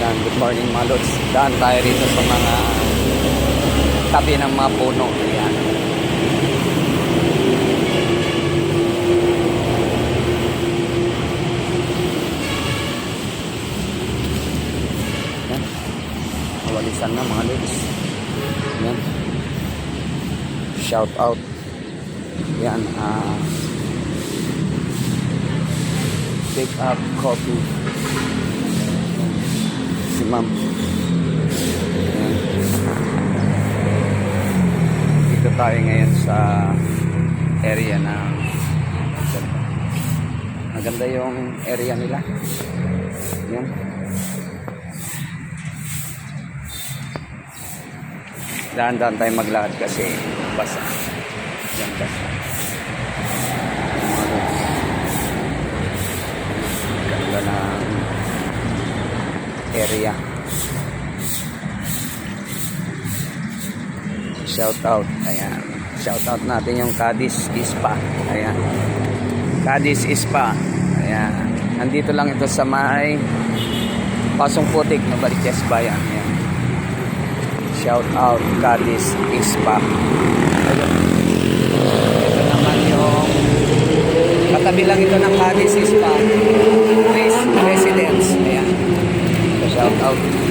Yan, good morning mga lods. Daan tayo rito sa mga tabi ng mga puno. Yan. Yan. Nawalisan na mga lods. Yan. Shout out. Yan. Pick up coffee. Si ma'am. Ayan. Dito tayo ngayon sa area ng maganda yung area nila. Ayan. Dahan-dahan tayo maglakad kasi basa. Ayan, basa. Ganda ng area. Shout out. Ayan. Shout out natin yung Cadiz Ispa. Ayan. Cadiz Ispa. Ayan. Nandito lang ito sa may Pasong Putik, Novaliches Bayan. Ayan. Shout out Cadiz Ispa. Ayan. Ito naman yung katabi lang ito ng Cadiz Ispa Residence. Ayan. Shout out.